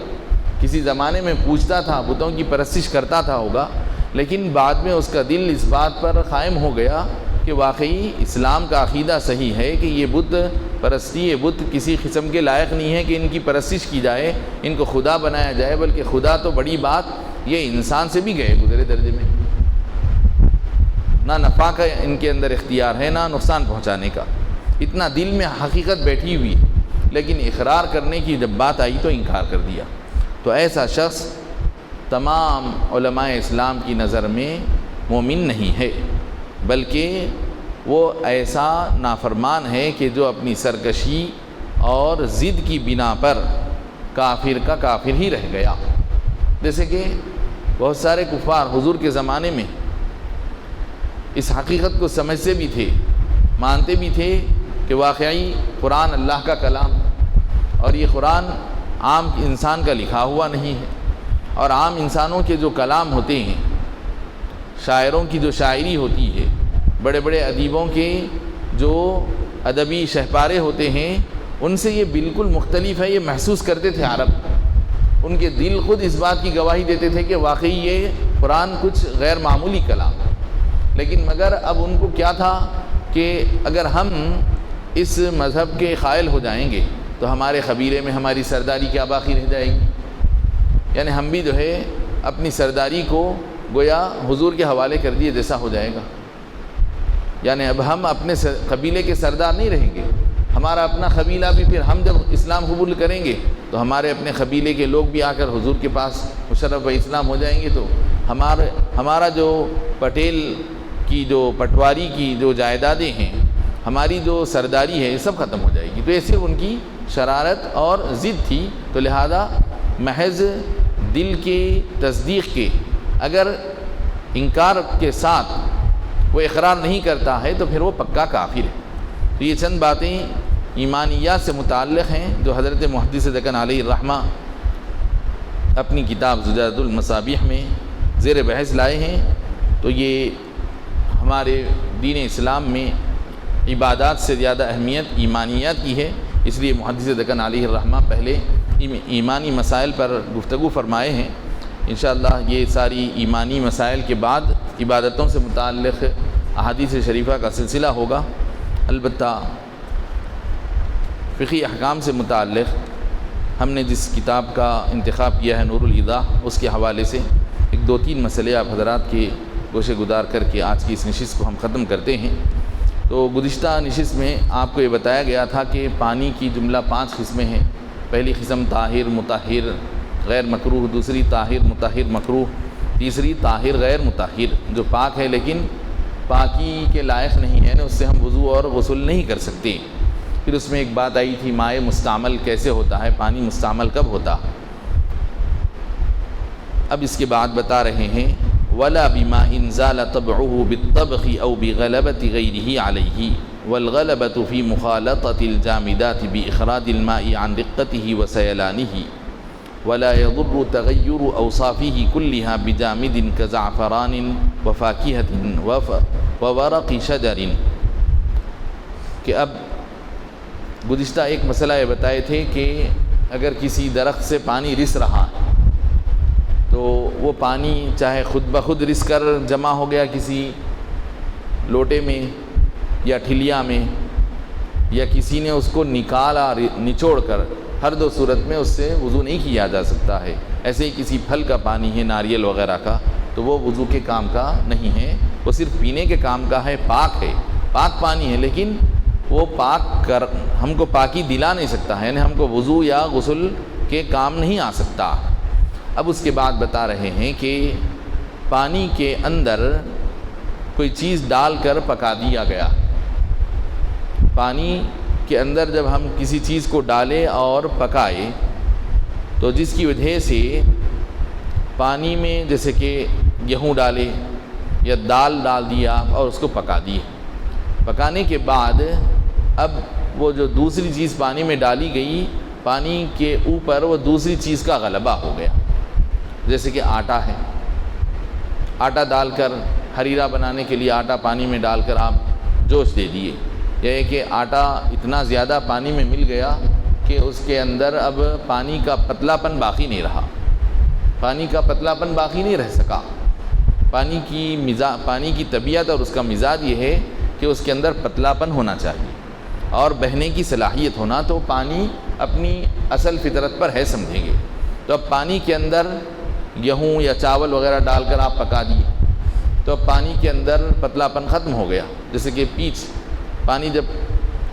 کسی زمانے میں پوجتا تھا، بتوں کی پرستش کرتا تھا ہوگا، لیکن بعد میں اس کا دل اس بات پر قائم ہو گیا کہ واقعی اسلام کا عقیدہ صحیح ہے کہ یہ بت پرستی، یہ بت کسی قسم کے لائق نہیں ہے کہ ان کی پرستش کی جائے، ان کو خدا بنایا جائے، بلکہ خدا تو بڑی بات، یہ انسان سے بھی گئے گزرے درجے میں، نہ نفع کا ان کے اندر اختیار ہے، نہ نقصان پہنچانے کا، اتنا دل میں حقیقت بیٹھی ہوئی، لیکن اقرار کرنے کی جب بات آئی تو انکار کر دیا۔ تو ایسا شخص تمام علماء اسلام کی نظر میں مومن نہیں ہے، بلکہ وہ ایسا نافرمان ہے کہ جو اپنی سرکشی اور ضد کی بنا پر کافر کا کافر ہی رہ گیا۔ جیسے کہ بہت سارے کفار حضور کے زمانے میں اس حقیقت کو سمجھتے بھی تھے، مانتے بھی تھے کہ واقعی قرآن اللہ کا کلام، اور یہ قرآن عام انسان کا لکھا ہوا نہیں ہے، اور عام انسانوں کے جو کلام ہوتے ہیں، شاعروں کی جو شاعری ہوتی ہے، بڑے بڑے ادیبوں کے جو ادبی شہپارے ہوتے ہیں، ان سے یہ بالکل مختلف ہے، یہ محسوس کرتے تھے عرب، ان کے دل خود اس بات کی گواہی دیتے تھے کہ واقعی یہ قرآن کچھ غیر معمولی کلام ہے۔ لیکن مگر اب ان کو کیا تھا کہ اگر ہم اس مذہب کے قائل ہو جائیں گے تو ہمارے قبیلے میں ہماری سرداری کیا باقی رہ جائے گی، یعنی ہم بھی جو ہے اپنی سرداری کو گویا حضور کے حوالے کر دیے جیسا ہو جائے گا، یعنی اب ہم اپنے قبیلے کے سردار نہیں رہیں گے، ہمارا اپنا قبیلہ بھی، پھر ہم جب اسلام قبول کریں گے تو ہمارے اپنے قبیلے کے لوگ بھی آ کر حضور کے پاس مشرف اسلام ہو جائیں گے، تو ہمارا جو پٹیل کی جو پٹواری کی جو جائیدادیں ہیں، ہماری جو سرداری ہے، یہ سب ختم ہو جائے گی۔ تو یہ صرف ان کی شرارت اور ضد تھی، تو لہذا محض دل کی تصدیق کے اگر انکار کے ساتھ وہ اقرار نہیں کرتا ہے تو پھر وہ پکا کافر ہے۔ تو یہ چند باتیں ایمانیات سے متعلق ہیں جو حضرت محدث دکن علیہ الرحمہ اپنی کتاب زجاجۃ المصابیح میں زیر بحث لائے ہیں۔ تو یہ ہمارے دین اسلام میں عبادات سے زیادہ اہمیت ایمانیات کی ہے، اس لیے محدث دکن علیہ الرحمہ پہلے ایمانی مسائل پر گفتگو فرمائے ہیں۔ انشاءاللہ یہ ساری ایمانی مسائل کے بعد عبادتوں سے متعلق احادیث شریفہ کا سلسلہ ہوگا۔ البتہ فقہی احکام سے متعلق ہم نے جس کتاب کا انتخاب کیا ہے نور الایضاح، اس کے حوالے سے ایک دو تین مسئلے آپ حضرات کے گوشے گزار کر کے آج کی اس نشست کو ہم ختم کرتے ہیں۔ تو گزشتہ نشست میں آپ کو یہ بتایا گیا تھا کہ پانی کی جملہ 5 قسمیں ہیں۔ پہلی قسم طاہر مطہر غیر مکروہ، دوسری طاہر مطہر مکروہ، تیسری طاہر غیر مطہر جو پاک ہے لیکن پاکی کے لائق نہیں ہے، اس سے ہم وضو اور غسل نہیں کر سکتے۔ پھر اس میں ایک بات آئی تھی مائع مستعمل کیسے ہوتا ہے، پانی مستعمل کب ہوتا۔ اب اس کے بعد بتا رہے ہیں ولا بماء زال طبعه بالطبخ او بغلبة غيره عليه والغلبة في مخالطة الجامدات بإخراج الماء عن رقته وسيلانه ولا يضر تغير أوصافه كلها بجامد كزعفران وفاكهة وورق شجر۔ کہ اب گزشتہ ایک مسئلہ یہ بتائے تھے کہ اگر کسی درخت سے پانی رس رہا ہے تو وہ پانی چاہے خود بخود رس کر جمع ہو گیا کسی لوٹے میں یا ٹھلیا میں، یا کسی نے اس کو نکالا نچوڑ کر، ہر دو صورت میں اس سے وضو نہیں کیا جا سکتا ہے۔ ایسے ہی کسی پھل کا پانی ہے ناریل وغیرہ کا تو وہ وضو کے کام کا نہیں ہے، وہ صرف پینے کے کام کا ہے، پاک ہے، پاک پانی ہے، لیکن وہ پاک کر ہم کو پاکی دلا نہیں سکتا ہے، یعنی ہم کو وضو یا غسل کے کام نہیں آ سکتا۔ اب اس کے بعد بتا رہے ہیں کہ پانی کے اندر کوئی چیز ڈال کر پکا دیا گیا۔ پانی کے اندر جب ہم کسی چیز کو ڈالیں اور پکائے تو جس کی وجہ سے پانی میں جیسے کہ گیہوں ڈالے یا دال ڈال دیا اور اس کو پکا دیے، پکانے کے بعد اب وہ جو دوسری چیز پانی میں ڈالی گئی، پانی کے اوپر وہ دوسری چیز کا غلبہ ہو گیا۔ جیسے کہ آٹا ہے، آٹا ڈال کر حریرہ بنانے کے لیے آٹا پانی میں ڈال کر آپ جوش دے دیے، یہ کہ آٹا اتنا زیادہ پانی میں مل گیا کہ اس کے اندر اب پانی کا پتلا پن باقی نہیں رہا، پانی کا پتلا پن باقی نہیں رہ سکا۔ پانی کی طبیعت اور اس کا مزاج یہ ہے کہ اس کے اندر پتلا پن ہونا چاہیے اور بہنے کی صلاحیت ہونا، تو پانی اپنی اصل فطرت پر ہے سمجھیں گے۔ تو اب پانی کے اندر گیہوں یا چاول وغیرہ ڈال کر آپ پکا دیے تو اب پانی کے اندر پتلا پن ختم ہو گیا۔ جیسے کہ پیچ، پانی جب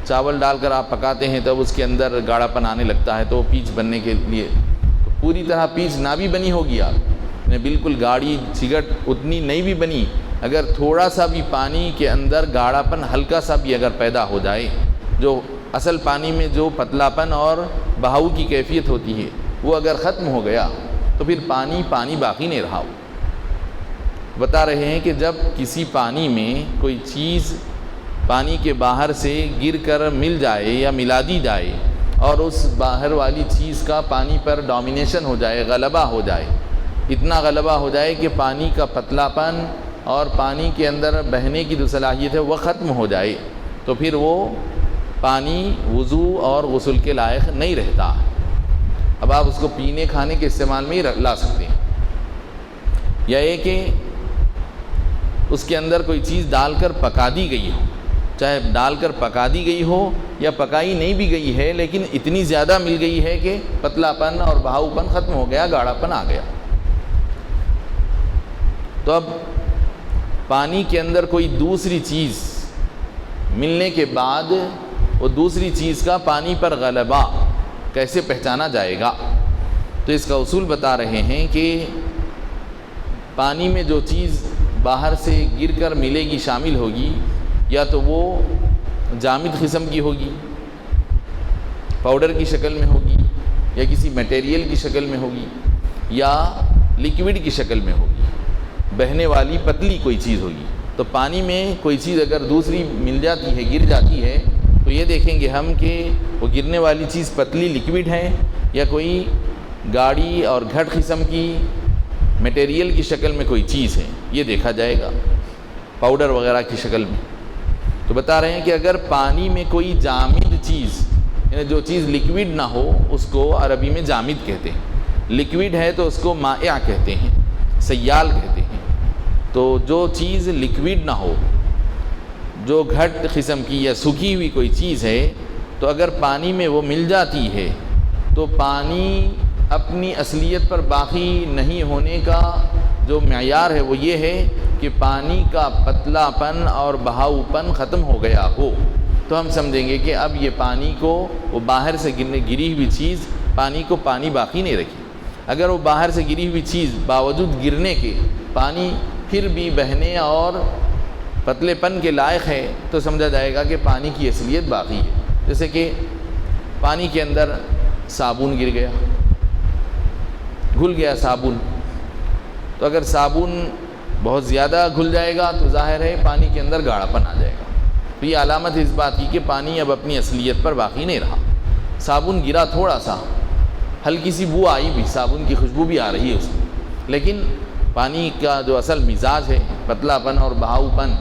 چاول ڈال کر آپ پکاتے ہیں تب اس کے اندر گاڑھا پن آنے لگتا ہے، تو پیچ بننے کے لیے پوری طرح پیچ نہ بھی بنی ہوگی، آپ نے بالکل گاڑھی چگٹ اتنی نہیں بھی بنی، اگر تھوڑا سا بھی پانی کے اندر گاڑھا پن ہلکا سا بھی اگر پیدا ہو جائے، جو اصل پانی میں جو پتلا پن اور بہاؤ کی کیفیت ہوتی ہے وہ اگر ختم ہو گیا تو پھر پانی باقی نہیں رہا۔ بتا رہے ہیں کہ جب کسی پانی میں کوئی چیز پانی کے باہر سے گر کر مل جائے یا ملا دی جائے اور اس باہر والی چیز کا پانی پر ڈومینیشن ہو جائے، غلبہ ہو جائے، اتنا غلبہ ہو جائے کہ پانی کا پتلا پن اور پانی کے اندر بہنے کی جو صلاحیت ہے وہ ختم ہو جائے، تو پھر وہ پانی وضو اور غسل کے لائق نہیں رہتا۔ اب آپ اس کو پینے کھانے کے استعمال میں ہی لا سکتے ہیں، یا یہ کہ اس کے اندر کوئی چیز ڈال کر پکا دی گئی ہو، چاہے ڈال کر پکا دی گئی ہو یا پکائی نہیں بھی گئی ہے لیکن اتنی زیادہ مل گئی ہے کہ پتلا پن اور بہاؤ پن ختم ہو گیا، گاڑھا پن آ گیا۔ تو اب پانی کے اندر کوئی دوسری چیز ملنے کے بعد وہ دوسری چیز کا پانی پر غلبہ کیسے پہچانا جائے گا؟ تو اس کا اصول بتا رہے ہیں کہ پانی میں جو چیز باہر سے گر کر ملے گی، شامل ہوگی، یا تو وہ جامد قسم کی ہوگی، پاؤڈر کی شکل میں ہوگی، یا کسی میٹیریل کی شکل میں ہوگی، یا لیکوڈ کی شکل میں ہوگی، بہنے والی پتلی کوئی چیز ہوگی۔ تو پانی میں کوئی چیز اگر دوسری مل جاتی ہے، گر جاتی ہے، تو یہ دیکھیں گے ہم کہ وہ گرنے والی چیز پتلی لیکوڈ ہے یا کوئی گاڑھی اور گھٹ قسم کی میٹیریل کی شکل میں کوئی چیز ہے، یہ دیکھا جائے گا پاؤڈر وغیرہ کی شکل میں۔ تو بتا رہے ہیں کہ اگر پانی میں کوئی جامد چیز، یعنی جو چیز لیکوڈ نہ ہو اس کو عربی میں جامد کہتے ہیں، لیکوڈ ہے تو اس کو مائع کہتے ہیں، سیال کہتے ہیں۔ تو جو چیز لیکوڈ نہ ہو، جو گھٹ قسم کی یا سوکھی ہوئی کوئی چیز ہے، تو اگر پانی میں وہ مل جاتی ہے تو پانی اپنی اصلیت پر باقی نہیں ہونے کا جو معیار ہے وہ یہ ہے کہ پانی کا پتلا پن اور بہاؤ پن ختم ہو گیا ہو، تو ہم سمجھیں گے کہ اب یہ پانی کو، وہ باہر سے گری ہوئی چیز پانی کو پانی باقی نہیں رکھی۔ اگر وہ باہر سے گری ہوئی چیز باوجود گرنے کے پانی پھر بھی بہنے اور پتلے پن کے لائق ہے تو سمجھا جائے گا کہ پانی کی اصلیت باقی ہے۔ جیسے کہ پانی کے اندر صابن گر گیا، گھل گیا صابن، تو اگر صابن بہت زیادہ گھل جائے گا تو ظاہر ہے پانی کے اندر گاڑھا پن آ جائے گا، تو یہ علامت ہے اس بات کی کہ پانی اب اپنی اصلیت پر باقی نہیں رہا۔ صابن گرا تھوڑا سا، ہلکی سی بو آئی بھی، صابن کی خوشبو بھی آ رہی ہے اس میں، لیکن پانی کا جو اصل مزاج ہے، پتلا پن اور بہاؤ پن،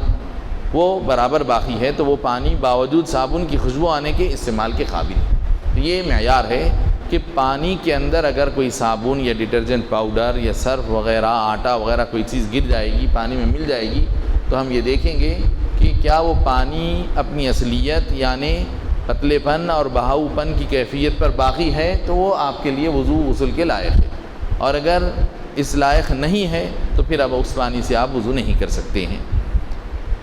وہ برابر باقی ہے، تو وہ پانی باوجود صابن کی خوشبو آنے کے استعمال کے قابل ہے۔ یہ معیار ہے کہ پانی کے اندر اگر کوئی صابن یا ڈٹرجنٹ پاؤڈر یا سرف وغیرہ، آٹا وغیرہ کوئی چیز گر جائے گی، پانی میں مل جائے گی، تو ہم یہ دیکھیں گے کہ کیا وہ پانی اپنی اصلیت یعنی پتلے پن اور بہاؤ پن کی کیفیت پر باقی ہے، تو وہ آپ کے لیے وضو غسل کے لائق ہے، اور اگر اس لائق نہیں ہے تو پھر اب اس پانی سے آپ وضو نہیں کر سکتے ہیں۔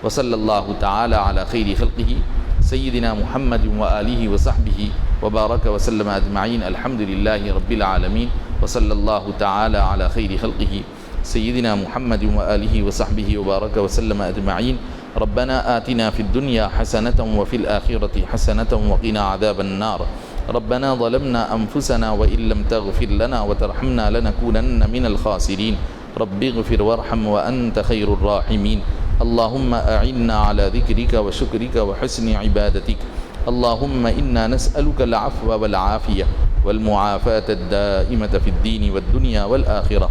وصلی اللہ تعالی علی خیر خلقہ سیدنا محمد و آلہ و صحبہ وبارك وسلم أجمعين. الحمد لله رب العالمين، وصلى الله تعالى على خير خلقه سيدنا محمد وآله وصحبه وبارك وسلم أجمعين. ربنا آتنا في الدنيا حسنة وفي الآخرة حسنة وقنا عذاب النار. ربنا ظلمنا أنفسنا وإن لم تغفر لنا وترحمنا لنكونن من الخاسرين. رب اغفر وارحم وأنت خير الراحمين. اللهم أعنا على ذكرك وشكرك وحسن عبادتك. اللهم إنا نسألك العفو والعافية والمعافاة الدائمة في الدين والدنيا والآخرة.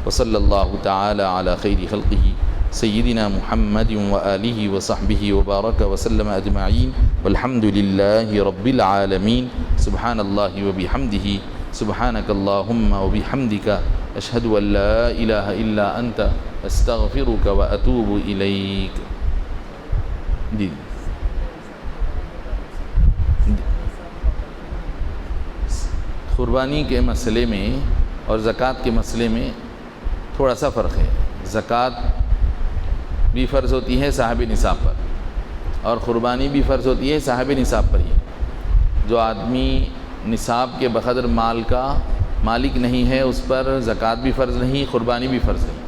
وصلى الله تعالى على خير خلقه سيدنا محمد وآله وصحبه وبارك وسلم أجمعين. والحمد لله رب العالمين. سبحان الله وبحمده، سبحانك اللهم وبحمدك، أشهد أن لا إله إلا أنت، أستغفرك وأتوب إليك. جی قربانی کے مسئلے میں اور زکوٰۃ کے مسئلے میں تھوڑا سا فرق ہے. زکوٰۃ بھی فرض ہوتی ہے صاحب نصاب پر، اور قربانی بھی فرض ہوتی ہے صاحب نصاب پر ہی. جو آدمی نصاب کے بقدر مال کا مالک نہیں ہے اس پر زکوٰۃ بھی فرض نہیں، قربانی بھی فرض نہیں.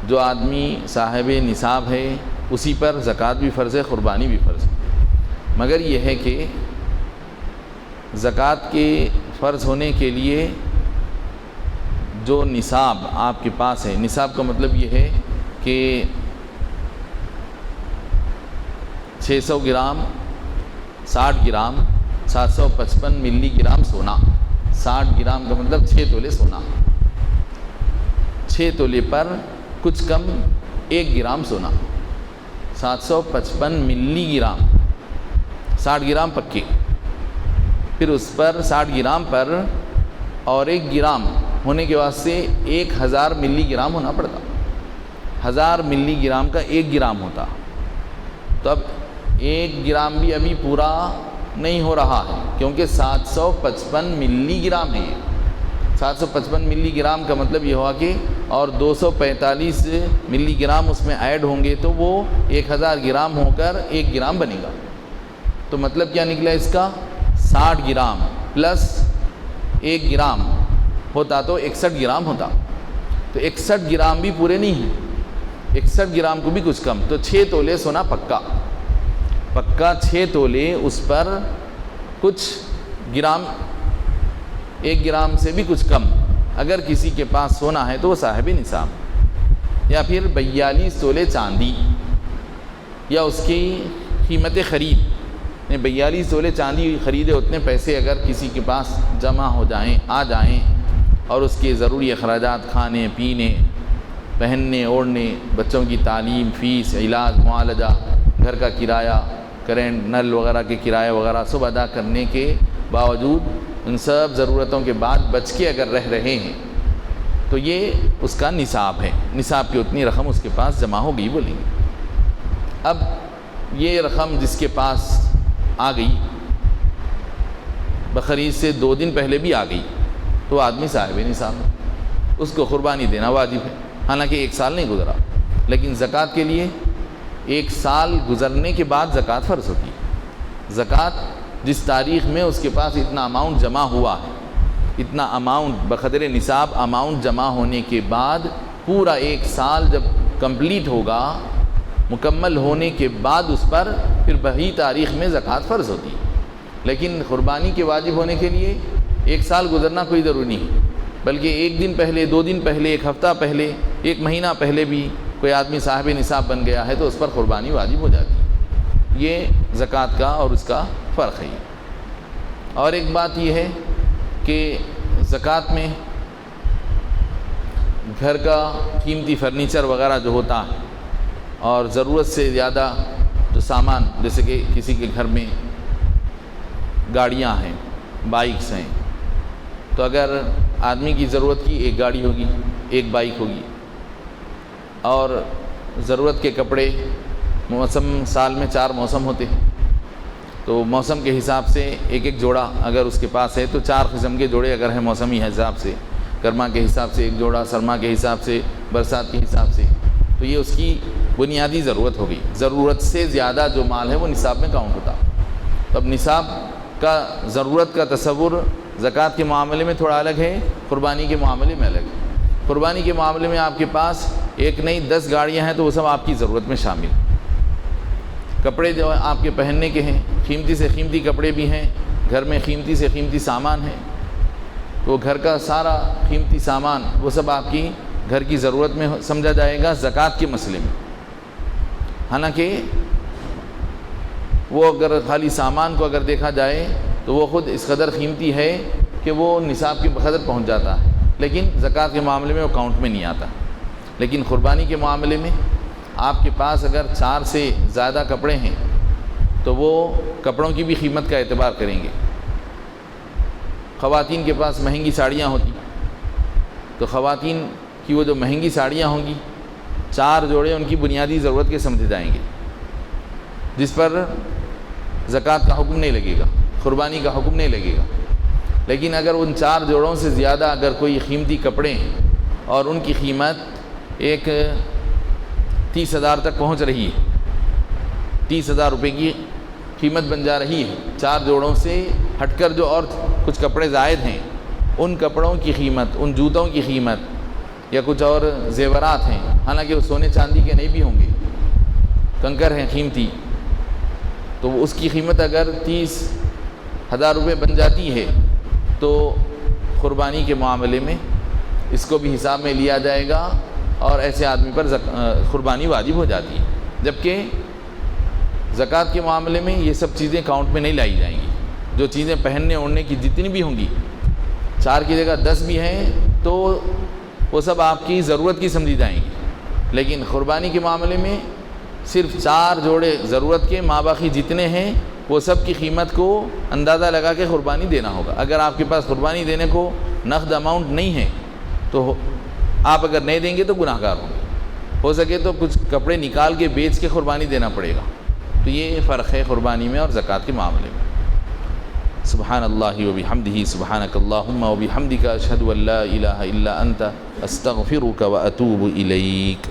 جو آدمی صاحب نصاب ہے اسی پر زکوٰۃ بھی فرض ہے، قربانی بھی فرض ہے. مگر یہ ہے کہ زکوٰۃ کے فرض ہونے کے لیے جو نصاب آپ کے پاس ہے، نصاب کا مطلب یہ ہے کہ 600 گرام، 60 گرام، 755 ملی گرام سونا. 60 گرام کا مطلب 6 تولے سونا. 6 تولے پر کچھ کم 1 گرام سونا. 755 ملی گرام، 60 گرام پکے. پھر اس پر 60 گرام پر اور 1 گرام ہونے کے واسطے 1000 ملی گرام ہونا پڑتا. 1000 ملی گرام کا 1 گرام ہوتا. تو اب 1 گرام بھی ابھی پورا نہیں ہو رہا ہے کیونکہ 755 ملی گرام ہے. 755 ملی گرام کا مطلب یہ ہوا کہ اور 245 ملی گرام اس میں ایڈ ہوں گے تو وہ 1000 گرام ہو کر 1 گرام بنے گا. تو مطلب کیا نکلا اس کا؟ 60 گرام پلس 1 گرام ہوتا تو 61 گرام ہوتا. تو 61 گرام بھی پورے نہیں ہیں، 61 گرام کو بھی کچھ کم. تو 6 تولے سونا پکا 6 تولے، اس پر کچھ گرام، 1 گرام سے بھی کچھ کم اگر کسی کے پاس سونا ہے تو وہ صاحب نصاب. یا پھر 42 تولے چاندی یا اس کی قیمت خرید، 42 تولے چاندی خریدے اتنے پیسے اگر کسی کے پاس جمع ہو جائیں، آ جائیں، اور اس کے ضروری اخراجات، کھانے پینے، پہننے اوڑھنے، بچوں کی تعلیم، فیس، علاج، معالجہ، گھر کا کرایہ، کرنٹ، نل وغیرہ کے کرایہ وغیرہ سب ادا کرنے کے باوجود ان سب ضرورتوں کے بعد بچ کے اگر رہ رہے ہیں تو یہ اس کا نصاب ہے. نصاب کی اتنی رقم اس کے پاس جمع ہو گئی بولیں گے. اب یہ رقم جس کے پاس آ گئی، بقرعید سے 2 دن پہلے بھی آ گئی، تو آدمی صاحب نصاب ہے، اس کو قربانی دینا واجب ہے. حالانکہ 1 سال نہیں گزرا، لیکن زکوٰۃ کے لیے 1 سال گزرنے کے بعد زکوٰۃ فرض ہوتی ہے. زکوٰۃ جس تاریخ میں اس کے پاس اتنا اماؤنٹ جمع ہوا ہے، اتنا اماؤنٹ بقدر نصاب اماؤنٹ جمع ہونے کے بعد پورا 1 سال جب کمپلیٹ ہوگا، مکمل ہونے کے بعد اس پر پھر وہی تاریخ میں زکوٰۃ فرض ہوتی ہے. لیکن قربانی کے واجب ہونے کے لیے 1 سال گزرنا کوئی ضروری نہیں، بلکہ 1 دن پہلے، 2 دن پہلے، 1 ہفتہ پہلے، 1 مہینہ پہلے بھی کوئی آدمی صاحب نصاب بن گیا ہے تو اس پر قربانی واجب ہو جاتی ہے. یہ زکوٰۃ کا اور اس کا فرق ہے. اور ایک بات یہ ہے کہ زکوٰۃ میں گھر کا قیمتی فرنیچر وغیرہ جو ہوتا ہے اور ضرورت سے زیادہ جو سامان، جیسے کہ کسی کے گھر میں گاڑیاں ہیں، بائکس ہیں، تو اگر آدمی کی ضرورت کی 1 گاڑی ہوگی، 1 بائک ہوگی، اور ضرورت کے کپڑے موسم، سال میں 4 موسم ہوتے ہیں، تو موسم کے حساب سے 1 جوڑا اگر اس کے پاس ہے تو 4 قسم کے جوڑے اگر ہیں موسمی حساب سے، گرما کے حساب سے 1 جوڑا، سرما کے حساب سے، برسات کے حساب سے، تو یہ اس کی بنیادی ضرورت ہوگی. ضرورت سے زیادہ جو مال ہے وہ نصاب میں کاؤنٹ ہوتا. تو اب نصاب کا ضرورت کا تصور زکوٰۃ کے معاملے میں تھوڑا الگ ہے، قربانی کے معاملے میں الگ ہے۔ قربانی کے معاملے میں آپ کے پاس ایک نہیں 10 گاڑیاں ہیں تو وہ سب آپ کی ضرورت میں شامل ہیں۔ کپڑے جو آپ کے پہننے کے ہیں، قیمتی سے قیمتی کپڑے بھی ہیں، گھر میں قیمتی سے قیمتی سامان ہے، تو گھر کا سارا قیمتی سامان وہ سب آپ کی گھر کی ضرورت میں سمجھا جائے گا زکوٰۃ کے مسئلے میں۔ حالانکہ وہ اگر خالی سامان کو اگر دیکھا جائے تو وہ خود اس قدر قیمتی ہے کہ وہ نصاب کے بقدر پہنچ جاتا ہے، لیکن زکوٰۃ کے معاملے میں وہ کاؤنٹ میں نہیں آتا۔ لیکن قربانی کے معاملے میں آپ کے پاس اگر 4 سے زیادہ کپڑے ہیں تو وہ کپڑوں کی بھی قیمت کا اعتبار کریں گے۔ خواتین کے پاس مہنگی ساڑیاں ہوتی تو خواتین کی وہ جو مہنگی ساڑیاں ہوں گی 4 جوڑے ان کی بنیادی ضرورت کے سمجھے جائیں گے، جس پر زکوٰۃ کا حکم نہیں لگے گا، قربانی کا حکم نہیں لگے گا۔ لیکن اگر ان 4 جوڑوں سے زیادہ اگر کوئی قیمتی کپڑے ہیں اور ان کی قیمت ایک 30,000 تک پہنچ رہی ہے، 30,000 روپے کی قیمت بن جا رہی ہے، 4 جوڑوں سے ہٹ کر جو اور کچھ کپڑے زائد ہیں ان کپڑوں کی قیمت، ان جوتوں کی قیمت یا کچھ اور زیورات ہیں، حالانکہ وہ سونے چاندی کے نہیں بھی ہوں گے، کنکر ہیں قیمتی، تو اس کی قیمت اگر 30,000 روپے بن جاتی ہے تو قربانی کے معاملے میں اس کو بھی حساب میں لیا جائے گا اور ایسے آدمی پر قربانی واجب ہو جاتی ہے۔ جبکہ زکوٰۃ کے معاملے میں یہ سب چیزیں کاؤنٹ میں نہیں لائی جائیں گی۔ جو چیزیں پہننے اوڑھنے کی جتنی بھی ہوں گی، 4 کی جگہ 10 بھی ہیں تو وہ سب آپ کی ضرورت کی سمجھی جائیں گی۔ لیکن قربانی کے معاملے میں صرف 4 جوڑے ضرورت کے، ماں باقی جتنے ہیں وہ سب کی قیمت کو اندازہ لگا کے قربانی دینا ہوگا۔ اگر آپ کے پاس قربانی دینے کو نقد اماؤنٹ نہیں ہے تو آپ اگر نہیں دیں گے تو گناہ گار ہوں گے۔ ہو سکے تو کچھ کپڑے نکال کے بیچ کے قربانی دینا پڑے گا۔ تو یہ فرق ہے قربانی میں اور زکوٰۃ کے معاملے میں۔ سبحان اللہ و بحمدہ، سبحانک اللہم و بحمدک، اشہد ان لا الہ الا انت، استغفرک و اتوب الیک۔